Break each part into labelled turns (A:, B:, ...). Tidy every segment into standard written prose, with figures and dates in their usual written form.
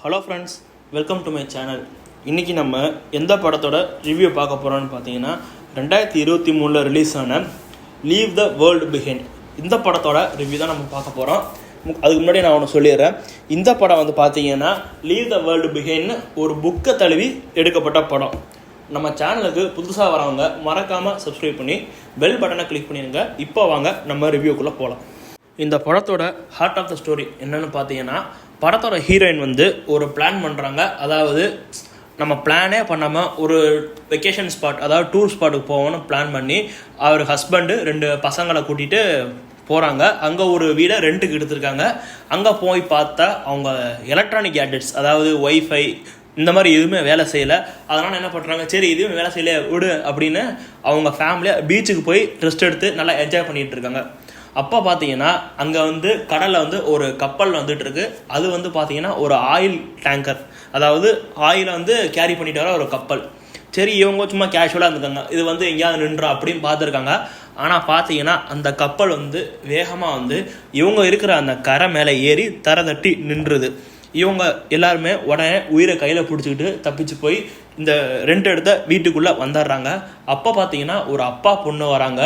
A: Hello friends, welcome to my channel. இன்றைக்கி நம்ம எந்த படத்தோட ரிவ்யூ பார்க்க போகிறோன்னு பார்த்தீங்கன்னா 2023 ரிலீஸ் ஆன லீவ் த வேர்ல்டு பிஹைண்ட் இந்த படத்தோட ரிவ்யூ தான் நம்ம பார்க்க போகிறோம். அதுக்கு முன்னாடி நான் ஒன்று சொல்லிடுறேன். இந்த படம் வந்து பார்த்தீங்கன்னா லீவ் த வேர்ல்டு பிஹைண்ட் ஒரு புக்கை தழுவி எடுக்கப்பட்ட படம். நம்ம சேனலுக்கு புதுசாக வரவங்க மறக்காமல் சப்ஸ்கிரைப் பண்ணி பெல் பட்டனை கிளிக் பண்ணிடுங்க. இப்போ வாங்க நம்ம ரிவ்யூக்குள்ளே போகலாம். இந்த படத்தோட ஹார்ட் ஆஃப் த ஸ்டோரி என்னென்னு பார்த்தீங்கன்னா, படத்தோட ஹீரோயின் வந்து ஒரு பிளான் பண்ணுறாங்க. அதாவது நம்ம பிளானே பண்ணாமல் ஒரு வெக்கேஷன் ஸ்பாட், அதாவது டூர் ஸ்பாட்டுக்கு போவோன்னு பிளான் பண்ணி அவர் ஹஸ்பண்டு 2 பசங்களை கூட்டிகிட்டு போகிறாங்க. அங்கே ஒரு வீடை ரெண்ட்டுக்கு எடுத்திருக்காங்க. அங்கே போய் பார்த்தா அவங்க எலக்ட்ரானிக் கேட்ஜெட்ஸ், அதாவது ஒய்ஃபை இந்த மாதிரி எதுவுமே வேலை செய்யலை. அதனால் என்ன பண்ணுறாங்க, சரி எதுவுமே வேலை செய்யலை விடு அப்படின்னு அவங்க ஃபேமிலியாக பீச்சுக்கு போய் ரெஸ்ட் எடுத்து நல்லா என்ஜாய் பண்ணிகிட்டு இருக்காங்க. அப்போ பார்த்தீங்கன்னா அங்கே வந்து கடலில் வந்து ஒரு கப்பல் வந்துட்டுருக்கு. அது வந்து பார்த்தீங்கன்னா ஒரு ஆயில் டேங்கர், அதாவது ஆயிலை வந்து கேரி பண்ணிட்டு வர ஒரு கப்பல். சரி இவங்க சும்மா கேஷுவலாக இருந்துக்காங்க, இது வந்து எங்கேயாவது நின்றா அப்படின்னு பார்த்துருக்காங்க. ஆனால் பார்த்தீங்கன்னா அந்த கப்பல் வந்து வேகமாக வந்து இவங்க இருக்கிற அந்த கரை மேலே ஏறி தரை தட்டி நின்றுது. இவங்க எல்லாருமே உடனே உயிரை கையில் பிடிச்சிக்கிட்டு தப்பிச்சு போய் இந்த ரெண்ட் எடுத்த வீட்டுக்குள்ளே வந்துடுறாங்க. அப்போ பார்த்தீங்கன்னா ஒரு அப்பா பொண்ணு வராங்க.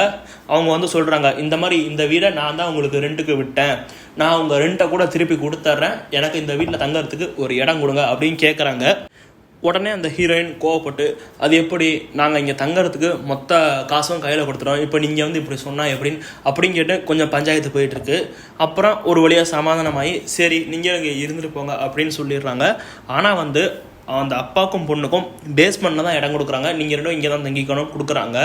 A: அவங்க வந்து சொல்கிறாங்க, இந்த மாதிரி இந்த வீடை நான் தான் உங்களுக்கு ரெண்ட்டுக்கு விட்டேன், நான் உங்கள் ரெண்ட்டை கூட திருப்பி கொடுத்துட்றேன், எனக்கு இந்த வீட்டில் தங்கறதுக்கு ஒரு இடம் கொடுங்க அப்படின்னு கேட்குறாங்க. உடனே அந்த ஹீரோயின் கோவப்பட்டு, அது எப்படி, நாங்கள் இங்கே தங்கறதுக்கு மொத்த காசும் கையில் கொடுத்துட்டோம், இப்போ நீங்கள் வந்து இப்படி சொன்னால் அப்படின்னு கேட்டு கொஞ்சம் பஞ்சாயத்து போயிட்டுருக்கு. அப்புறம் ஒரு வழியாக சமாதானமாகி சரி நீங்கள் இங்கே இருந்துட்டு போங்க அப்படின்னு சொல்லிடுறாங்க. ஆனால் வந்து அந்த அப்பாவுக்கும் பொண்ணுக்கும் பேஸ்மெண்ட்டில் தான் இடம் கொடுக்குறாங்க. நீங்கள் ரெண்டும் இங்கே தான் தங்கிக்கணும் கொடுக்குறாங்க.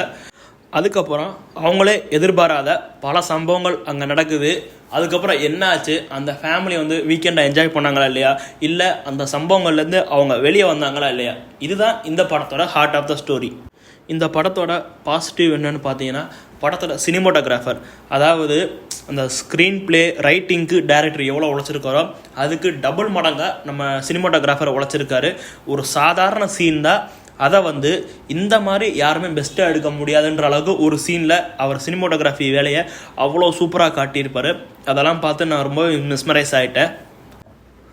A: அதுக்கப்புறம் அவங்களே எதிர்பாராத பல சம்பவங்கள் அங்கே நடக்குது. அதுக்கப்புறம் என்ன ஆச்சு, அந்த ஃபேமிலி வந்து வீக்கெண்டை என்ஜாய் பண்ணாங்களா இல்லையா, இல்லை அந்த சம்பவங்கள்லேருந்து அவங்க வெளியே வந்தாங்களா இல்லையா, இதுதான் இந்த படத்தோட ஹார்ட் ஆஃப் த ஸ்டோரி. இந்த படத்தோட பாசிட்டிவ் என்னன்னு பார்த்தீங்கன்னா, படத்தோட சினிமோட்டோகிராஃபர், அதாவது அந்த ஸ்க்ரீன் பிளே ரைட்டிங்க்கு டைரக்டர் எவ்வளோ உழைச்சிருக்காரோ அதுக்கு டபுள் மடங்காக நம்ம சினிமோட்டோகிராஃபர் உழைச்சிருக்காரு. ஒரு சாதாரண சீன் தான், அதை வந்து இந்த மாதிரி யாருமே பெஸ்ட்டாக எடுக்க முடியாதுன்ற அளவுக்கு ஒரு சீனில் அவர் சினிமோட்டோகிராஃபி வேலையை அவ்வளோ சூப்பராக காட்டியிருப்பார். அதெல்லாம் பார்த்து நான் ரொம்ப மிஸ்மரைஸ் ஆகிட்டேன்.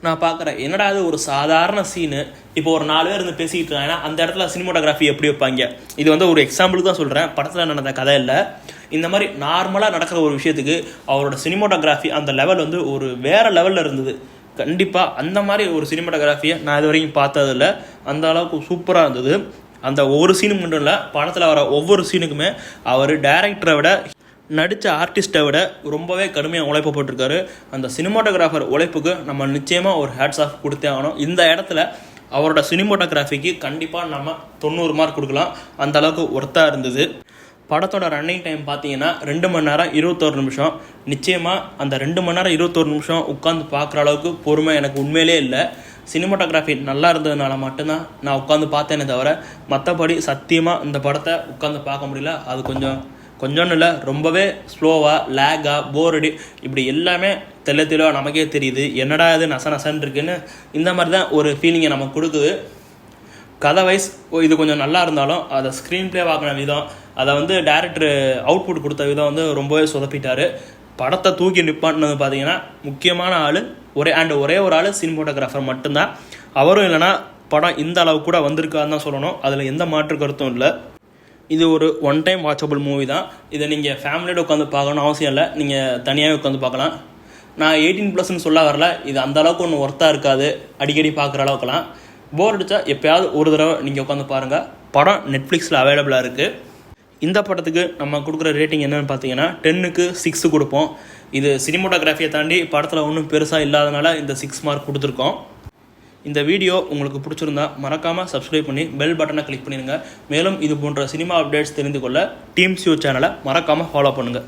A: நான் பார்க்குறேன், என்னடா அது ஒரு சாதாரண சீனு, இப்போ ஒரு 4 பேர் இருந்து பேசிக்கிட்டு இருக்காங்கன்னா அந்த இடத்துல சினிமோட்டோகிராஃபி எப்படி வைப்பாங்க. இது வந்து ஒரு எக்ஸாம்பிளுக்கு தான் சொல்கிறேன், படத்தில் நடந்த கதை இல்லை. இந்த மாதிரி நார்மலாக நடக்கிற ஒரு விஷயத்துக்கு அவரோட சினிமோட்டோகிராஃபி அந்த லெவல் வந்து ஒரு வேறு லெவலில் இருந்தது. கண்டிப்பாக அந்த மாதிரி ஒரு சினிமாட்டோகிராஃபியை நான் இது வரைக்கும் பார்த்ததில்ல. அந்த அளவுக்கு சூப்பராக இருந்தது. அந்த ஒவ்வொரு சீனுக்கு மட்டும் இல்லை, படத்தில் வர ஒவ்வொரு சீனுக்குமே அவர் டைரக்டரை விட நடித்த ஆர்டிஸ்ட்டை விட ரொம்பவே கடுமையாக உழைப்பு போட்டிருக்காரு. அந்த சினிமாட்டோகிராஃபர் உழைப்புக்கு நம்ம நிச்சயமாக ஒரு ஹேட்ஸ் ஆஃப் கொடுத்தே ஆகணும். இந்த இடத்துல அவரோட சினிமாட்டோகிராஃபிக்கு கண்டிப்பாக நம்ம 90 மார்க் கொடுக்கலாம். அந்த அளவுக்கு ஒர்த்தாக இருந்தது. படத்தோட ரன்னிங் டைம் பார்த்தீங்கன்னா 2 மணி நேரம் 21 நிமிஷம். நிச்சயமாக அந்த 2 மணி நேரம் 21 நிமிஷம் உட்காந்து பார்க்குற அளவுக்கு பொறுமை எனக்கு உண்மையிலே இல்லை. சினிமாட்டோகிராஃபி நல்லா இருந்ததுனால மட்டும்தான் நான் உட்காந்து பார்த்தேனே தவிர மற்றபடி சத்தியமாக இந்த படத்தை உட்காந்து பார்க்க முடியல. அது கொஞ்சம்னு இல்லை, ரொம்பவே ஸ்லோவாக, லேகாக, போரடி, இப்படி எல்லாமே தெளிவாக நமக்கே தெரியுது. என்னடா இது நசன்னு இருக்குன்னு இந்த மாதிரி தான் ஒரு ஃபீலிங்கை நமக்கு கொடுக்குது. கதை வைஸ் இது கொஞ்சம் நல்லா இருந்தாலும் அதை ஸ்க்ரீன் ப்ளே வாங்கின விதம், அதை வந்து டேரக்டர் அவுட்புட் கொடுத்த விதம் வந்து ரொம்பவே சொதப்பிட்டார். படத்தை தூக்கி நிப்பாட்டினது பார்த்தீங்கன்னா முக்கியமான ஆள் ஒரே ஒரு ஆள் சினிமோட்டோகிராஃபர் மட்டும்தான். அவரும் இல்லைனா படம் இந்த அளவுக்கு கூட வந்திருக்கான்னு தான் சொல்லணும். அதில் எந்த மாற்று கருத்தும் இல்லை. இது ஒரு ஒன் டைம் வாட்சபிள் மூவி தான். இதை நீங்கள் ஃபேமிலியோட உட்காந்து பார்க்கணும்னு அவசியம் இல்லை, நீங்கள் தனியாகவே உட்காந்து பார்க்கலாம். நான் 18+ன்னு சொல்ல வரல, இது அந்த அளவுக்கு ஒன்றும் ஒர்த்தாக இருக்காது. அடிக்கடி பார்க்குற அளவுக்குலாம் போர் அடித்தா எப்போயாவது ஒரு தடவை நீங்கள் உட்காந்து பாருங்கள். படம் நெட்ஃப்ளிக்ஸில் அவைலபிளாக இருக்குது. இந்த படத்துக்கு நம்ம கொடுக்குற ரேட்டிங் என்னென்னு பார்த்தீங்கன்னா 10க்கு 6 கொடுப்போம். இது சினிமோட்டோகிராஃபியை தாண்டி படத்தில் ஒன்றும் பெருசாக இல்லாதனால இந்த 6 மார்க் கொடுத்துருக்கோம். இந்த வீடியோ உங்களுக்கு பிடிச்சிருந்தா மறக்காமல் சப்ஸ்கிரைப் பண்ணி பெல் பட்டனை கிளிக் பண்ணிடுங்க. மேலும் இது போன்ற சினிமா அப்டேட்ஸ் தெரிந்து கொள்ள டீம்ஸ் யூ சேனலை மறக்காமல் ஃபாலோ பண்ணுங்கள்.